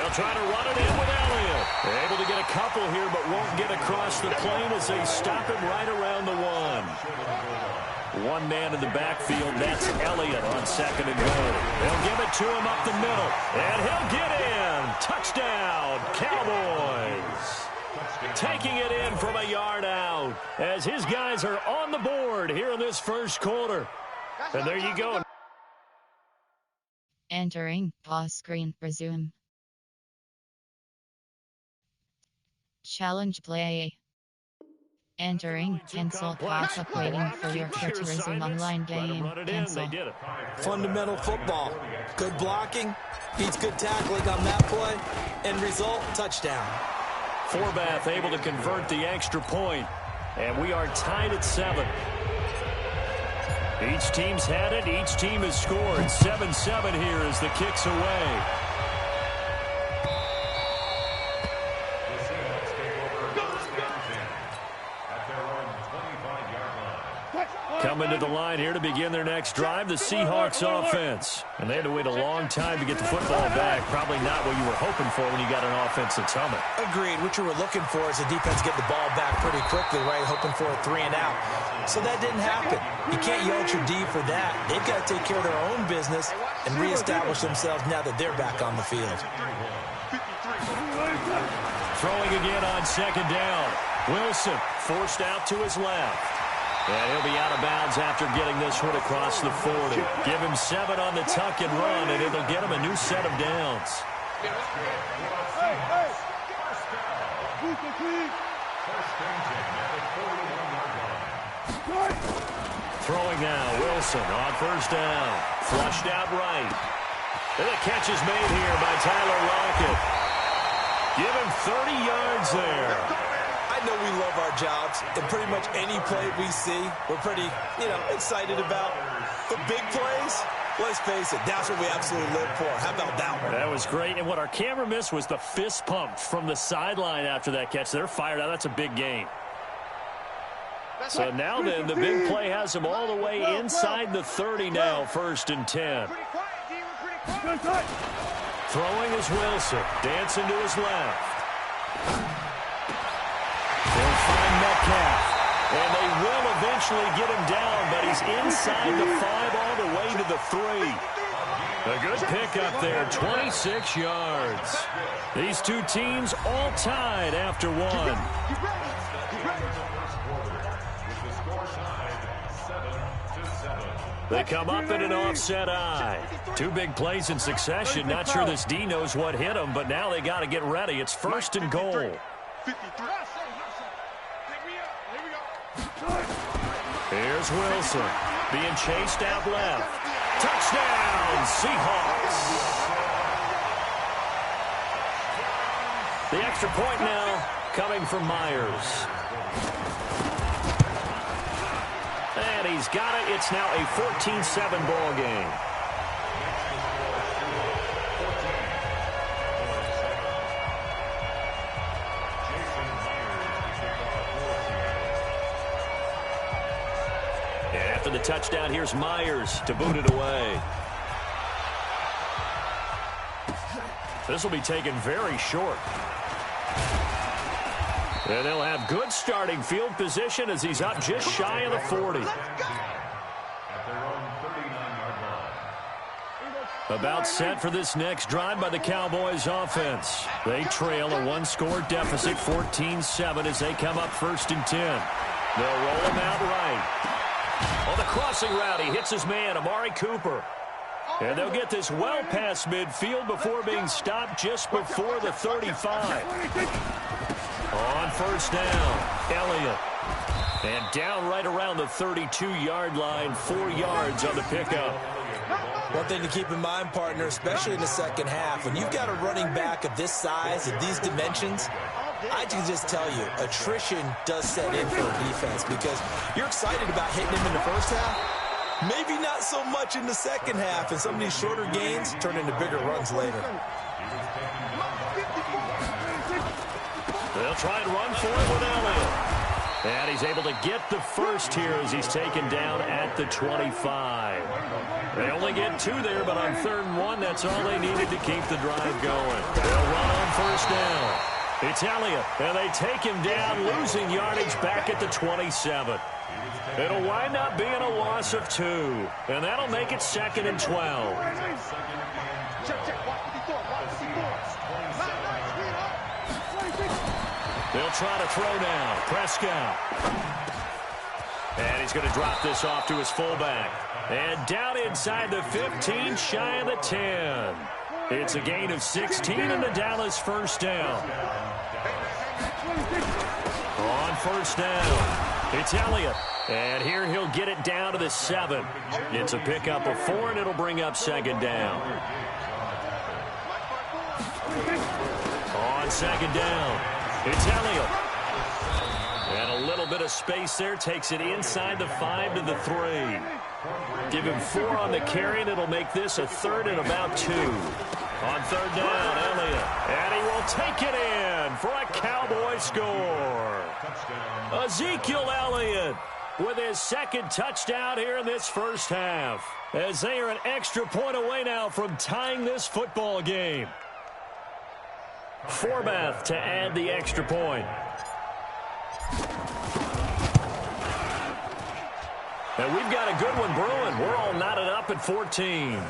They'll try to run it in with Elliott. Able to get a couple here, but won't get across the plane as they stop him right around the one. One man in the backfield, that's Elliott on second and goal. They'll give it to him up the middle, and he'll get in. Touchdown, Cowboys. Taking it in from a yard out as his guys are on the board here in this first quarter. And there you go. Entering pause screen, resume. Challenge play. Entering cancel pass up, waiting for your cue to resume online game. Cancel. Fundamental football. Good blocking, beats good tackling on that play, and result, touchdown. Forbath able to convert the extra point, and we are tied at 7. Each team's had it. Each team has scored. 7-7 here as the kick's away. Coming to the line here to begin their next drive, the Seahawks offense. And they had to wait a long time to get the football back. Probably not what you were hoping for when you got an offense that's humming. Agreed. What you were looking for is the defense get the ball back pretty quickly, right? Hoping for a 3 and out. So that didn't happen. You can't yell at your D for that. They've got to take care of their own business and reestablish themselves now that they're back on the field. Throwing again on second down. Wilson forced out to his left. And he'll be out of bounds after getting this one across the 40. Give him 7 on the tuck and run, and it'll get him a new set of downs. Throwing now, Wilson on first down. Flushed out right. And the catch is made here by Tyler Lockett. Give him 30 yards there. I know we love our jobs, and pretty much any play we see, we're pretty, excited about. The big plays, let's face it, that's what we absolutely live for. How about that one? That was great, and what our camera missed was the fist pump from the sideline after that catch. They're fired out. That's a big gain. So now then, the big play has them all the way inside the 30 now, 1st and 10. Throwing is Wilson, dancing to his left. They'll find Metcalf, and they will eventually get him down, but he's inside the 5 all the way to the 3. A good pickup there, 26 yards. These two teams all tied after 1. They come up in an offset eye. 2 big plays in succession. Not sure this D knows what hit him, but now they got to get ready. It's 1st and goal. Here's Wilson being chased out left. Touchdown, Seahawks. The extra point now coming from Myers. And he's got it. It's now a 14-7 ball game. After the touchdown, here's Myers to boot it away. This will be taken very short. And they'll have good starting field position as he's up just shy of the 40. About set for this next drive by the Cowboys offense. They trail a 1-score deficit, 14-7 as they come up 1st and 10. They'll roll him out right. On the crossing route, he hits his man, Amari Cooper. And they'll get this well past midfield before being stopped just before the 35. On first down, Elliott. And down right around the 32-yard line, 4 yards on the pickup. One thing to keep in mind, partner, especially in the second half, when you've got a running back of this size and these dimensions, I can just tell you, attrition does set in for a defense because you're excited about hitting him in the first half. Maybe not so much in the second half, and some of these shorter gains turn into bigger runs later. They'll try and run for it with Elliott. And he's able to get the first here as he's taken down at the 25. They only get 2 there, but on 3rd and 1, that's all they needed to keep the drive going. They'll run on 1st down. It's Elliott, and they take him down, losing yardage back at the 27. It'll wind up being a loss of 2, and that'll make it 2nd and 12. They'll try to throw now. Prescott. And he's going to drop this off to his fullback. And down inside the 15, shy of the 10. It's a gain of 16 and the Dallas 1st down. On 1st down, it's Elliott. And here he'll get it down to the 7. It's a pickup of 4, and it'll bring up 2nd down. On 2nd down, it's Elliott. And a little bit of space there, takes it inside the 5 to the 3. Give him 4 on the carry, and it'll make this a 3rd and about 2. On 3rd down, Elliott. And he will take it in for a Cowboy score. Ezekiel Elliott with his 2nd touchdown here in this 1st half, as they are an extra point away now from tying this football game. Forbath to add the extra point. And we've got a good one brewing. We're all knotted up at 14.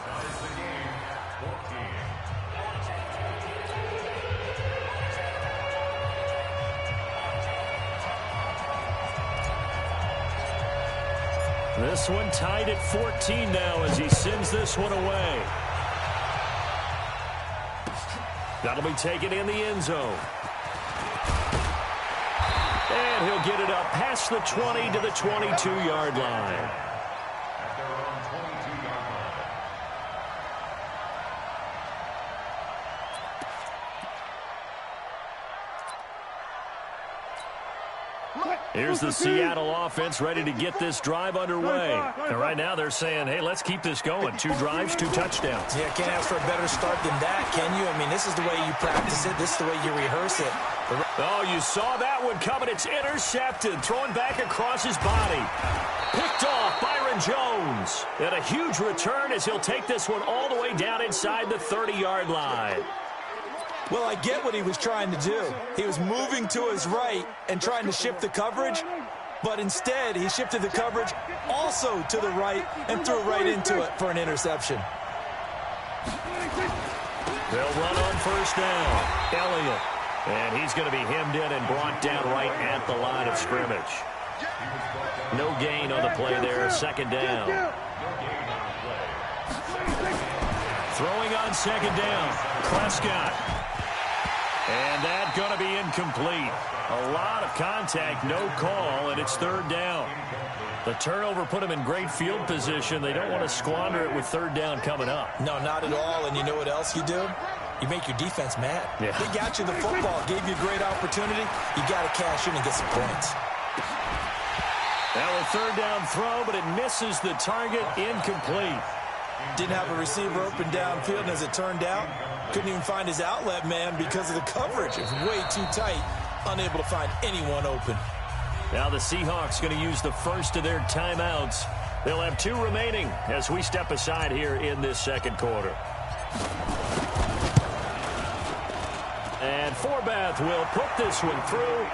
This one tied at 14 now as he sends this one away. That'll be taken in the end zone. And he'll get it up past the 20 to the 22-yard line. Here's the Seattle offense ready to get this drive underway. And right now they're saying, hey, let's keep this going. 2 drives, 2 touchdowns. Yeah, can't ask for a better start than that, can you? I mean, this is the way you practice it. This is the way you rehearse it. Oh, you saw that one coming. It's intercepted. Thrown back across his body. Picked off Byron Jones. And a huge return as he'll take this one all the way down inside the 30-yard line. Well, I get what he was trying to do. He was moving to his right and trying to shift the coverage, but instead he shifted the coverage also to the right and threw right into it for an interception. They'll run on 1st down. Elliott. And he's going to be hemmed in and brought down right at the line of scrimmage. No gain on the play there. 2nd down. Throwing on 2nd down. Prescott. And that's going to be incomplete. A lot of contact, no call, and it's 3rd down. The turnover put him in great field position. They don't want to squander it with 3rd down coming up. No, not at all. And you know what else you do? You make your defense mad. Yeah. They got you the football, gave you a great opportunity. You got to cash in and get some points. Now a 3rd down throw, but it misses the target, incomplete. Didn't have a receiver open downfield, and as it turned out, couldn't even find his outlet man because of the coverage. It was way too tight, unable to find anyone open. Now the Seahawks going to use the first of their timeouts. They'll have 2 remaining as we step aside here in this 2nd quarter. And Forbath will put this one through,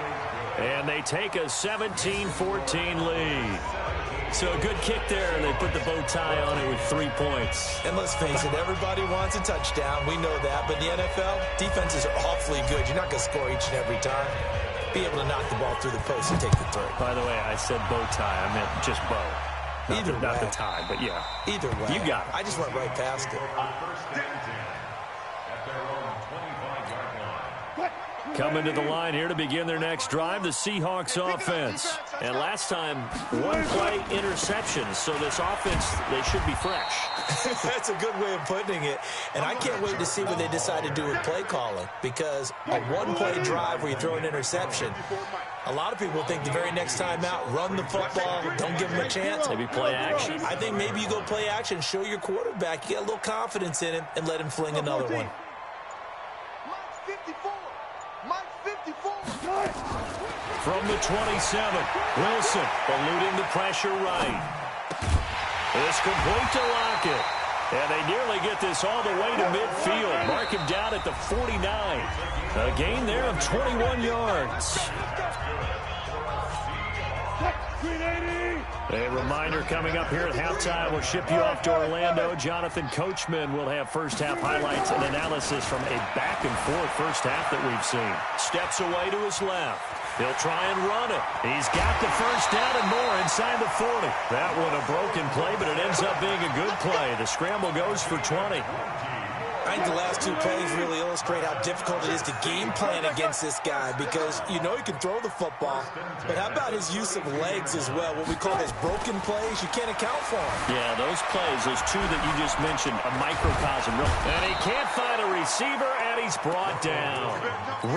and they take a 17-14 lead. So a good kick there, and they put the bow tie on it with 3 points. And let's face it, everybody wants a touchdown. We know that. But in the NFL, defenses are awfully good. You're not going to score each and every time. Be able to knock the ball through the post and take the throw. By the way, I said bow tie. I meant just bow. Not the tie, but yeah. Either way. You got it. I just went right past it. Coming to the line here to begin their next drive, the Seahawks offense. And last time, 1-play interception. So this offense, they should be fresh. That's a good way of putting it. And I can't wait to see what they decide to do with play calling. Because a 1-play drive where you throw an interception, a lot of people think the very next time out, run the football, don't give them a chance. Maybe play action. I think maybe you go play action, show your quarterback, you get a little confidence in him, and let him fling another one. From the 27, Wilson eluding the pressure right. It's complete to Lockett. And they nearly get this all the way to midfield. Mark him down at the 49. A gain there of 21 yards. A reminder coming up here at halftime. We'll ship you off to Orlando. Jonathan Coachman will have first-half highlights and analysis from a back-and-forth first half that we've seen. Steps away to his left. He'll try and run it. He's got the first down and more inside the 40. That one a broken play, but it ends up being a good play. The scramble goes for 20. I think the last two plays really illustrate how difficult it is to game plan against this guy because you know he can throw the football, but how about his use of legs as well? What we call those broken plays, you can't account for them. Yeah, those plays, those two that you just mentioned, a microcosm. And he can't find a receiver, and he's brought down.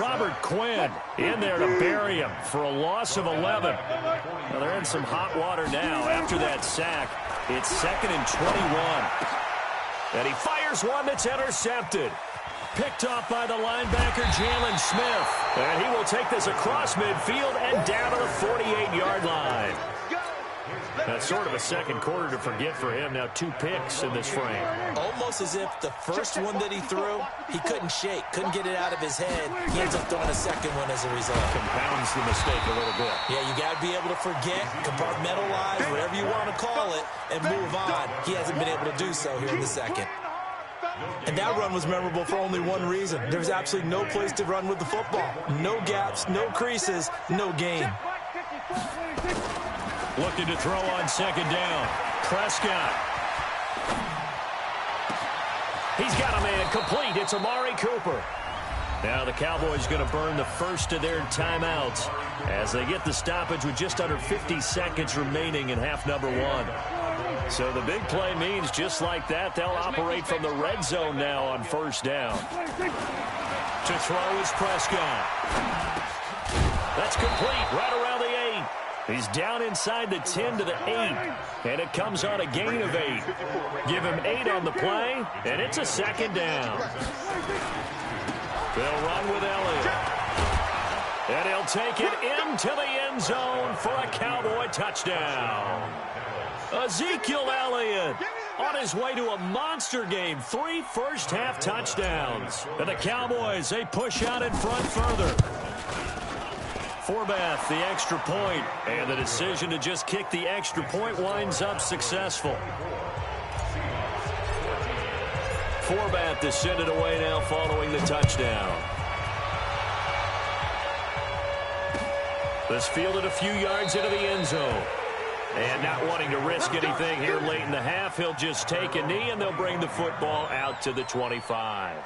Robert Quinn in there to bury him for a loss of 11. Now they're in some hot water now after that sack. It's 2nd and 21. And he fires one that's intercepted. Picked off by the linebacker, Jalen Smith. And he will take this across midfield and down to the 48-yard line. That's sort of a second quarter to forget for him. Now 2 picks in this frame. Almost as if the first one that he threw, he couldn't shake, couldn't get it out of his head. He ends up throwing a second one as a result. Compounds the mistake a little bit. Yeah, you got to be able to forget, compartmentalize, whatever you want to call it, and move on. He hasn't been able to do so here in the second. And that run was memorable for only one reason. There was absolutely no place to run with the football. No gaps, no creases, no gain. Looking to throw on second down. Prescott. He's got a man complete. It's Amari Cooper. Now the Cowboys going to burn the first of their timeouts as they get the stoppage with just under 50 seconds remaining in half number 1. So the big play means just like that, they'll operate from the red zone now on first down. To throw is Prescott. That's complete right around the 8. He's down inside the 10 to the 8, and it comes on a gain of 8. Give him 8 on the play, and it's a second down. They'll run with Elliott, and he'll take it into the end zone for a Cowboy touchdown. Ezekiel Elliott on his way to a monster game. 3 first-half touchdowns. And the Cowboys, they push out in front further. Forbath, the extra point, and the decision to just kick the extra point winds up successful. Forbath to send it away now following the touchdown. This fielded a few yards into the end zone. And not wanting to risk anything here late in the half, he'll just take a knee, and they'll bring the football out to the 25.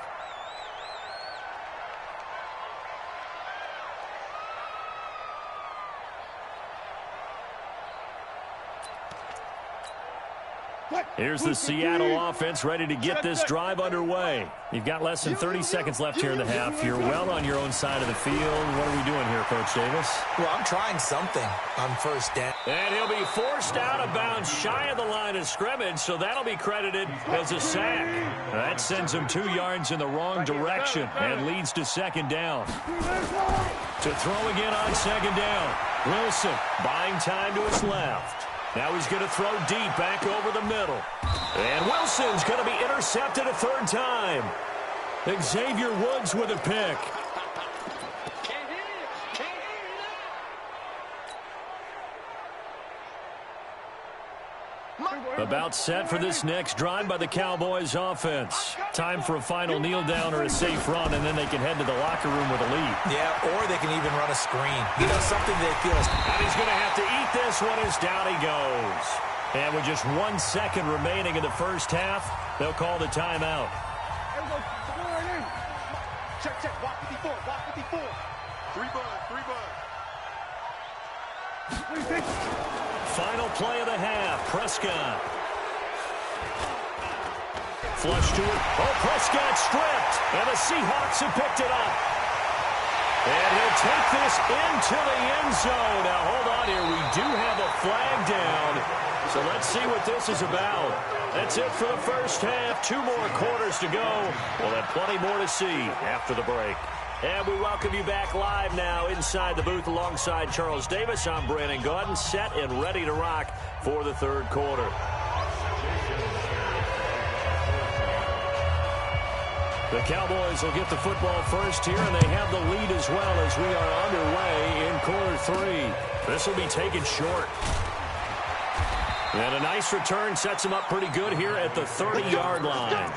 Here's the Seattle offense ready to get this drive underway. You've got less than 30 seconds left here in the half. You're well on your own side of the field. What are we doing here, Coach Davis? Well, I'm trying something on first down. And he'll be forced out of bounds shy of the line of scrimmage, so that'll be credited as a sack. That sends him 2 yards in the wrong direction and leads to second down. To throw again on second down. Wilson buying time to his left. Now he's going to throw deep back over the middle. And Wilson's going to be intercepted a third time. Xavier Woods with a pick. About set for this next drive by the Cowboys offense. Time for a final kneel down or a safe run, and then they can head to the locker room with a lead. Yeah, or they can even run a screen. You know, something they feel. And he's going to have to eat this one as down he goes. And with just 1 second remaining in the first half, they'll call the timeout. Check, block 54, block 54. 3 bud. Final play of the half, Prescott. Flush to it. Oh, Prescott stripped, and the Seahawks have picked it up. And he'll take this into the end zone. Now, hold on here. We do have a flag down. So let's see what this is about. That's it for the first half. 2 more quarters to go. We'll have plenty more to see after the break. And we welcome you back live now inside the booth alongside Charles Davis. I'm Brandon Gaudin, set and ready to rock for the third quarter. The Cowboys will get the football first here, and they have the lead as well as we are underway in quarter three. This will be taken short. And a nice return sets them up pretty good here at the 30-yard line.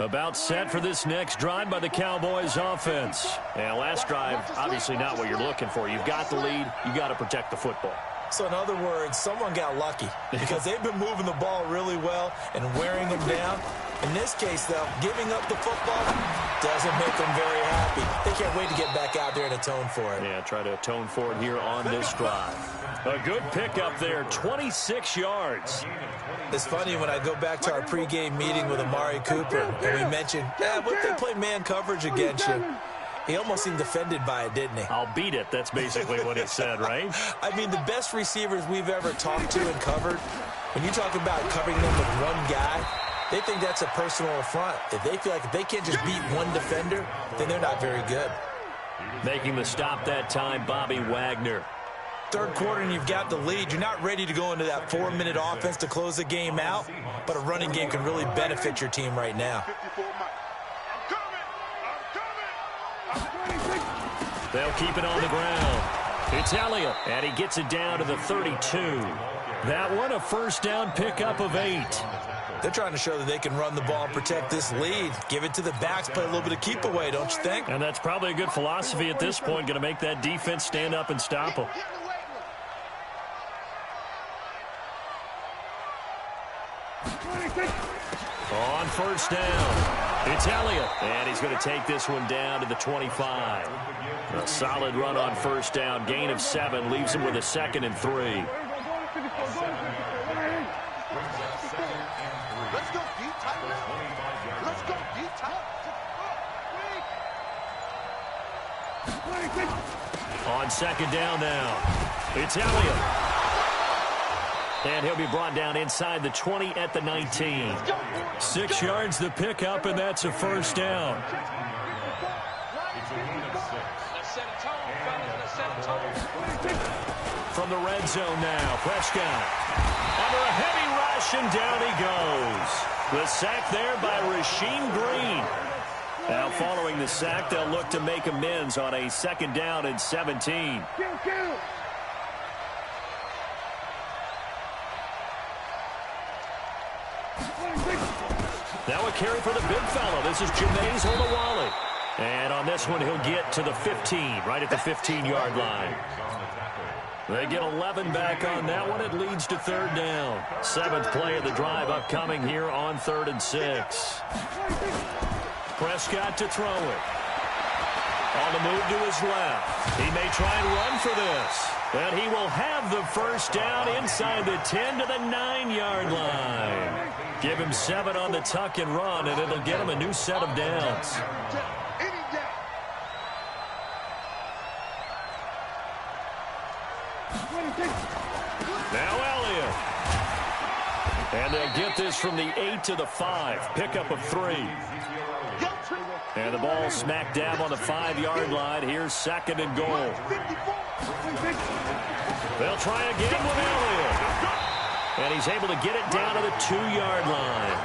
About set for this next drive by the Cowboys offense. And last drive, obviously not what you're looking for. You've got the lead. You've got to protect the football. So in other words, someone got lucky because they've been moving the ball really well and wearing them down. In this case, though, giving up the football doesn't make them very happy. They can't wait to get back out there and atone for it. Yeah, try to atone for it here on this drive. A good pickup there, 26 yards. It's funny when I go back to our pregame meeting with Amari Cooper, and we mentioned, what if they play man coverage against you? He almost seemed offended by it, didn't he? I'll beat it. That's basically what he said, right? I mean, the best receivers we've ever talked to and covered, when you talk about covering them with one guy, they think that's a personal affront. If they feel like if they can't just beat one defender, then they're not very good. Making the stop that time, Bobby Wagner. Third quarter and you've got the lead. You're not ready to go into that 4-minute offense to close the game out, but a running game can really benefit your team right now. They'll keep it on the ground. It's Elliott, and he gets it down to the 32. That one a first down pickup of 8. They're trying to show that they can run the ball and protect this lead. Give it to the backs, play a little bit of keep away, don't you think? And that's probably a good philosophy at this point, going to make that defense stand up and stop them. On first down, it's Elliott, and he's going to take this one down to the 25. A solid run on first down, gain of 7, leaves him with a 2nd and 3. Let's go deep tight. Let's go deep tight. On second down now, it's Elliott. And he'll be brought down inside the 20 at the 19. 6 yards the pickup, and that's a first down. From the red zone now, Prescott. Under a heavy rush, and down he goes. The sack there by Rasheem Green. Now following the sack, they'll look to make amends on a 2nd down and 17. Now a carry for the big fella. This is Jameis Olawale. And on this one, he'll get to the 15, right at the 15-yard line. They get 11 back on that one. It leads to 3rd down. 7th play of the drive upcoming here on 3rd and 6. Prescott to throw it. On the move to his left. He may try and run for this. And he will have the first down inside the 10 to the 9-yard line. Give him 7 on the tuck and run, and it'll get him a new set of downs. Now Elliott. And they'll get this from the 8 to the 5. Pickup of 3. And the ball smack dab on the 5-yard line. Here's 2nd and goal. They'll try again with Elliott. And he's able to get it down to the 2-yard line.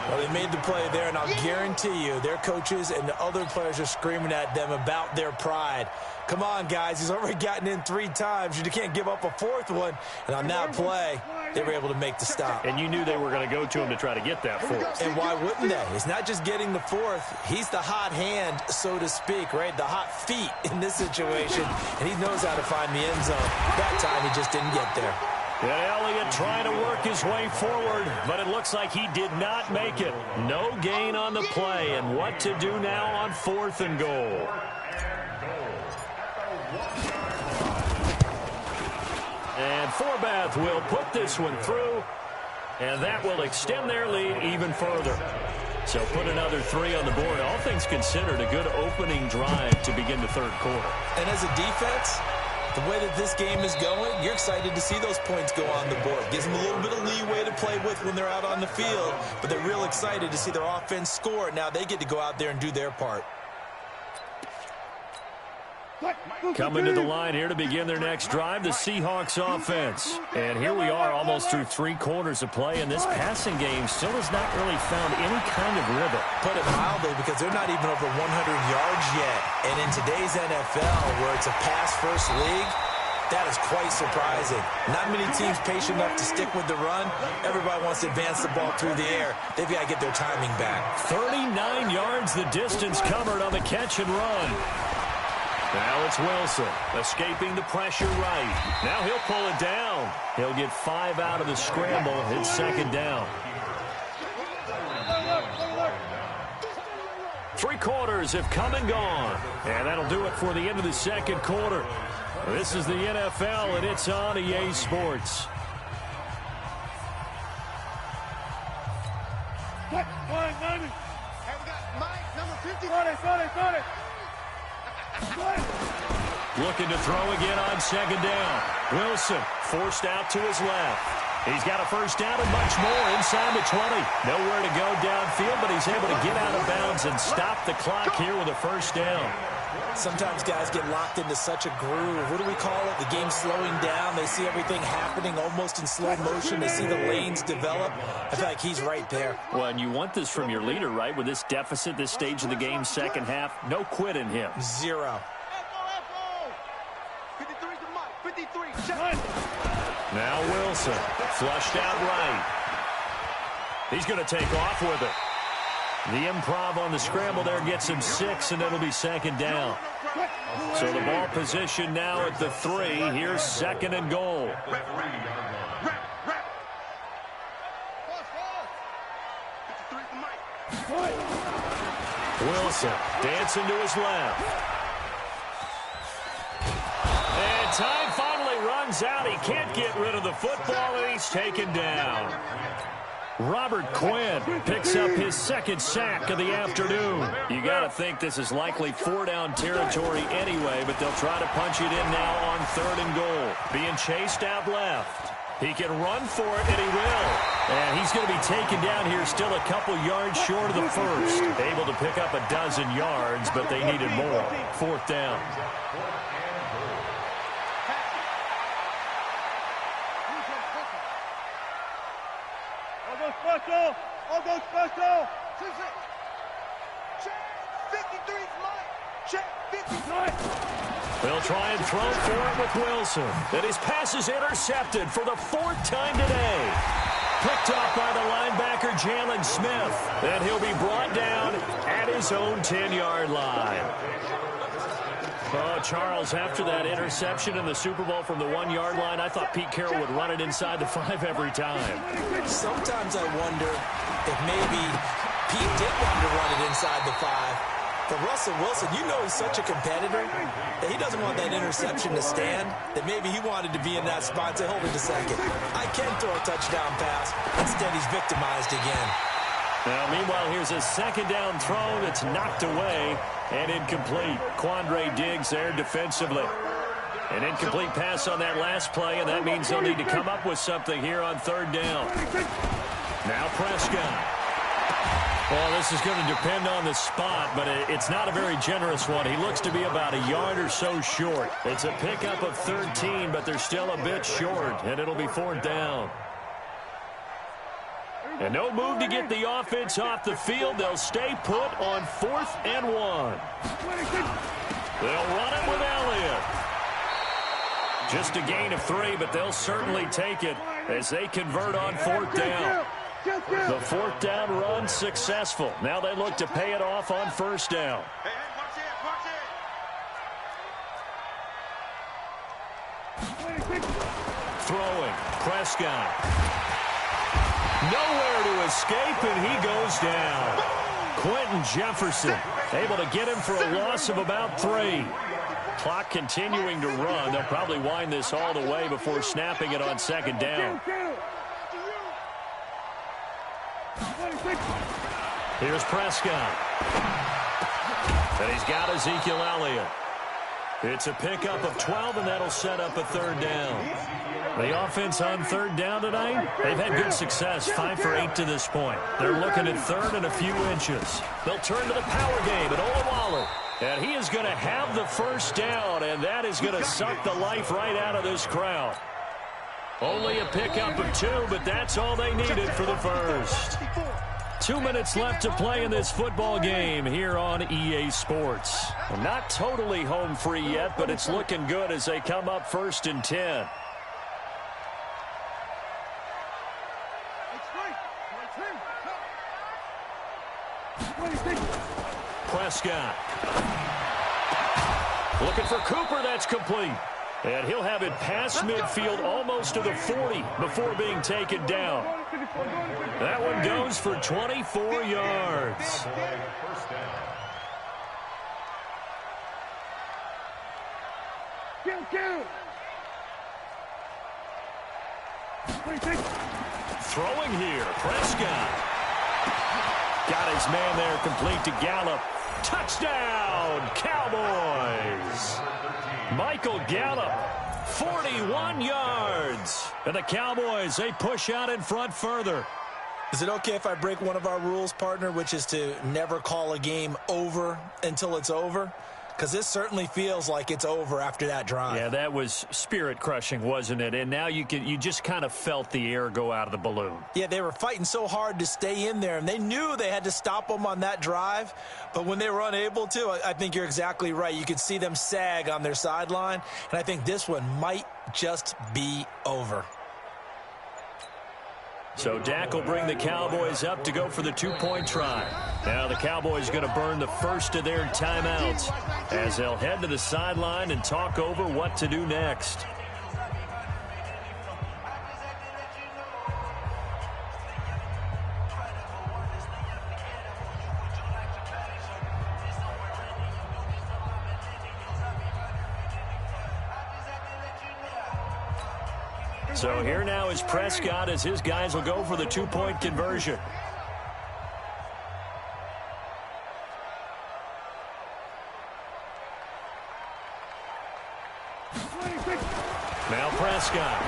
Well, they made the play there, and I'll guarantee you their coaches and the other players are screaming at them about their pride. Come on, guys. He's already gotten in 3 times. You can't give up a 4th one. And on that play, they were able to make the stop. And you knew they were going to go to him to try to get that 4th. And why wouldn't they? It's not just getting the 4th. He's the hot hand, so to speak, right? The hot feet in this situation. And he knows how to find the end zone. That time, he just didn't get there. And Elliott trying to work his way forward, but it looks like he did not make it. No gain on the play, and what to do now on 4th and goal. And Forbath will put this one through, and that will extend their lead even further. So put another 3 on the board. All things considered, a good opening drive to begin the 3rd quarter. And as a defense, The way that this game is going, you're excited to see those points go on the board. Gives them a little bit of leeway to play with when they're out on the field, but they're real excited to see their offense score. Now they get to go out there and do their part. Coming to the line here to begin their next drive, the Seahawks offense. And here we are almost through 3 quarters of play, and this passing game still has not really found any kind of rhythm. Put it mildly, because they're not even over 100 yards yet. And in today's NFL, where it's a pass-first league, that is quite surprising. Not many teams patient enough to stick with the run. Everybody wants to advance the ball through the air. They've got to get their timing back. 39 yards the distance covered on the catch and run. Now it's Wilson, escaping the pressure right. Now he'll pull it down. He'll get 5 out of the scramble. It's second down. 3 quarters have come and gone. And that'll do it for the end of the second quarter. This is the NFL, and it's on EA Sports. Hey, we got Mike, number 50. Got it. Looking to throw again on second down. Wilson forced out to his left. He's got a first down and much more inside the 20. Nowhere to go downfield, but he's able to get out of bounds and stop the clock here with a first down. Sometimes guys get locked into such a groove. What do we call it? The game's slowing down. They see everything happening almost in slow motion. They see the lanes develop. I feel like he's right there. Well, and you want this from your leader, right? With this deficit, this stage of the game, second half, no quit in him. 0. 53 to Mike. 53. Check. Now Wilson, flushed out right. He's going to take off with it. The improv on the scramble there gets him 6, and it'll be second down. So the ball position now at the 3. Here's second and goal. Wilson dancing to his left. And time finally runs out. He can't get rid of the football, and he's taken down. Robert Quinn picks up his second sack of the afternoon. You got to think this is likely 4-down territory anyway, but they'll try to punch it in now on 3rd and goal. Being chased out left. He can run for it, and he will. And he's going to be taken down here still a couple yards short of the first. Able to pick up a dozen yards, but they needed more. 4th down. All go special. Check. 53 Mike. Check. 53. They'll try and throw for it with Wilson. And his pass is intercepted for the 4th time today. Picked off by the linebacker, Jalen Smith. And he'll be brought down at his own 10-yard line. Oh, Charles, after that interception in the Super Bowl from the 1-yard line, I thought Pete Carroll would run it inside the 5 every time. Sometimes I wonder if maybe Pete did want to run it inside the 5. But Russell Wilson, you know he's such a competitor that he doesn't want that interception to stand, that maybe he wanted to be in that spot to hold it a second. I can throw a touchdown pass. Instead, he's victimized again. Now, meanwhile, here's a second down throw that's knocked away and incomplete. Quandre Diggs there defensively. An incomplete pass on that last play, and that means they'll need to come up with something here on 3rd down. Now Prescott. Well, this is going to depend on the spot, but it's not a very generous one. He looks to be about a yard or so short. It's a pickup of 13, but they're still a bit short, and it'll be 4th down. And no move to get the offense off the field. They'll stay put on 4th and 1. They'll run it with Elliott. Just a gain of 3, but they'll certainly take it as they convert on 4th down. The 4th down run successful. Now they look to pay it off on 1st down. Throwing. Prescott. Nowhere to escape, and he goes down. Quentin Jefferson able to get him for a loss of about 3. Clock continuing to run. They'll probably wind this all the way before snapping it on 2nd down. Here's Prescott. And he's got Ezekiel Elliott. It's a pickup of 12, and that'll set up a third down. The offense on third down tonight, they've had good success, 5 for 8 to this point. They're looking at third and a few inches. They'll turn to the power game at Olawale. And he is going to have the first down, and that is going to suck the life right out of this crowd. Only a pickup of 2, but that's all they needed for the first. 2 minutes left to play in this football game here on EA Sports. Not totally home free yet, but it's looking good as they come up 1st and 10. Prescott. Looking for Cooper, that's complete. And he'll have it past midfield almost to the 40 before being taken down. That one goes for 24 yards. Throwing here, Prescott. Got his man there, complete to Gallup. Touchdown, Cowboys. Michael Gallup, 41 yards. And the Cowboys, they push out in front further. Is it okay if I break one of our rules, partner, which is to never call a game over until it's over? Because this certainly feels like it's over after that drive. Yeah, that was spirit-crushing, wasn't it? And now you just kind of felt the air go out of the balloon. Yeah, they were fighting so hard to stay in there, and they knew they had to stop them on that drive. But when they were unable to, I think you're exactly right. You could see them sag on their sideline, and I think this one might just be over. So Dak will bring the Cowboys up to go for the 2-point try. Now the Cowboys going to burn the first of their timeouts as they'll head to the sideline and talk over what to do next. So here now is Prescott as his guys will go for the 2-point conversion. Now Prescott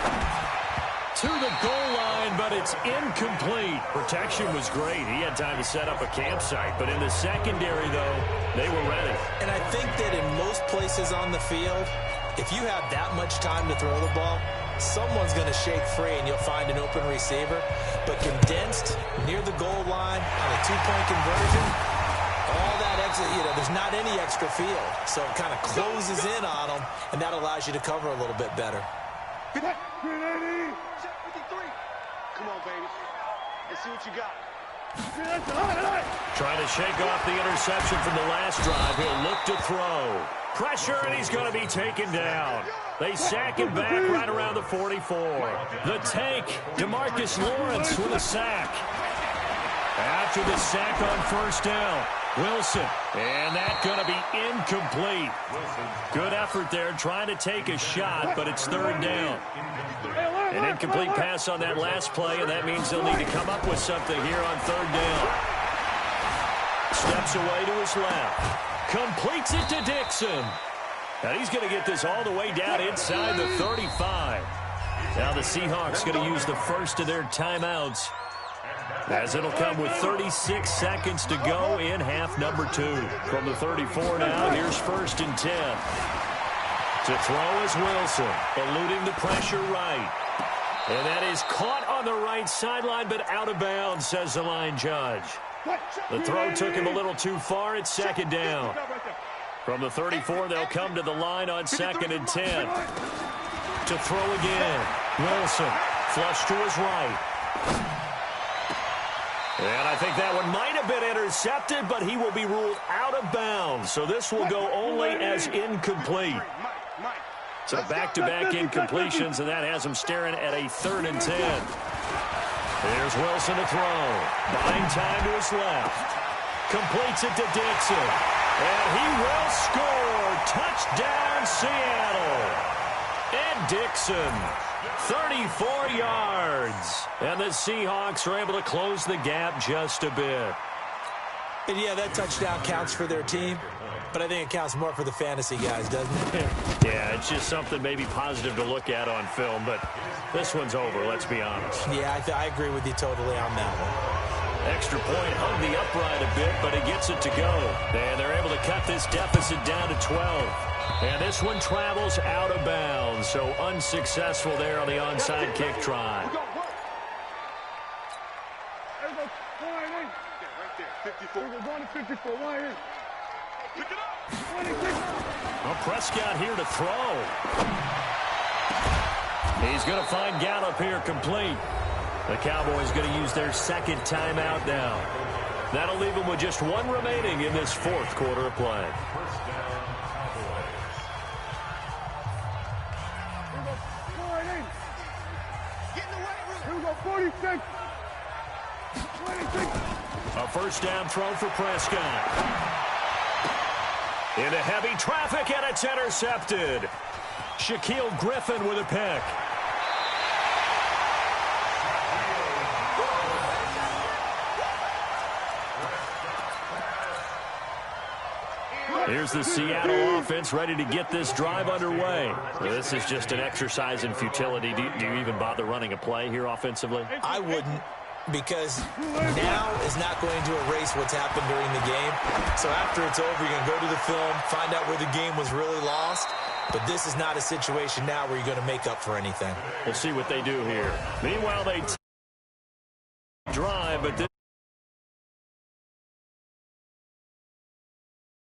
to the goal line, but it's incomplete. Protection was great. He had time to set up a campsite, but in the secondary, though, they were ready. And I think that in most places on the field, if you have that much time to throw the ball, someone's going to shake free and you'll find an open receiver. But condensed near the goal line on a 2-point conversion, all that extra, there's not any extra field. So it kind of closes in on them, and that allows you to cover a little bit better. Come on, baby. Let's see what you got. Trying to shake off the interception from the last drive. He'll look to throw. Pressure, and he's going to be taken down. They sack him back right around the 44. The tank, DeMarcus Lawrence with a sack. After the sack on first down, Wilson. And that's going to be incomplete. Good effort there trying to take a shot, but it's third down. An incomplete pass on that last play, and that means they'll need to come up with something here on third down. Steps away to his left. Completes it to Dixon. And he's going to get this all the way down inside the 35. Now the Seahawks going to use the first of their timeouts, as it'll come with 36 seconds to go in half number 2. From the 34 now, here's 1st and 10. To throw is Wilson, eluding the pressure right. And that is caught on the right sideline, but out of bounds, says the line judge. The throw took him a little too far. It's 2nd down. From the 34, they'll come to the line on 2nd and 10. To throw again. Wilson, flush to his right. And I think that one might have been intercepted, but he will be ruled out of bounds. So this will go only as incomplete. So back-to-back incompletions, and that has him staring at a 3rd and 10. Here's Wilson to throw. Buying time to his left. Completes it to Dixon. And he will score. Touchdown, Seattle. Ed Dixon, 34 yards. And the Seahawks are able to close the gap just a bit. And yeah, that touchdown counts for their team. but I think it counts more for the fantasy guys, doesn't it? Yeah, it's just something maybe positive to look at on film, but this one's over, let's be honest. Yeah, I agree with you totally on that one. Extra point hung the upright a bit, but it gets it to go. And they're able to cut this deficit down to 12. And this one travels out of bounds, so unsuccessful there on the onside kick try. There we go. Line in. Right there. 54. We're going to 54. Line in. Pick it up. 26. Well, Prescott here to throw. He's going to find Gallup here complete. The Cowboys going to use their second timeout now. That'll leave them with just one remaining in this fourth quarter of play. Get in the weight room. Here we go. 46. 26. A first down throw for Prescott. Into heavy traffic, and it's intercepted. Shaquille Griffin with a pick. Here's the Seattle offense ready to get this drive underway. This is just an exercise in futility. Do you even bother running a play here offensively? I wouldn't, because now is not going to erase what's happened during the game. So after it's over, you're going to go to the film, find out where the game was really lost. But this is not a situation now where you're going to make up for anything. We'll see what they do here. Meanwhile, they drive, but this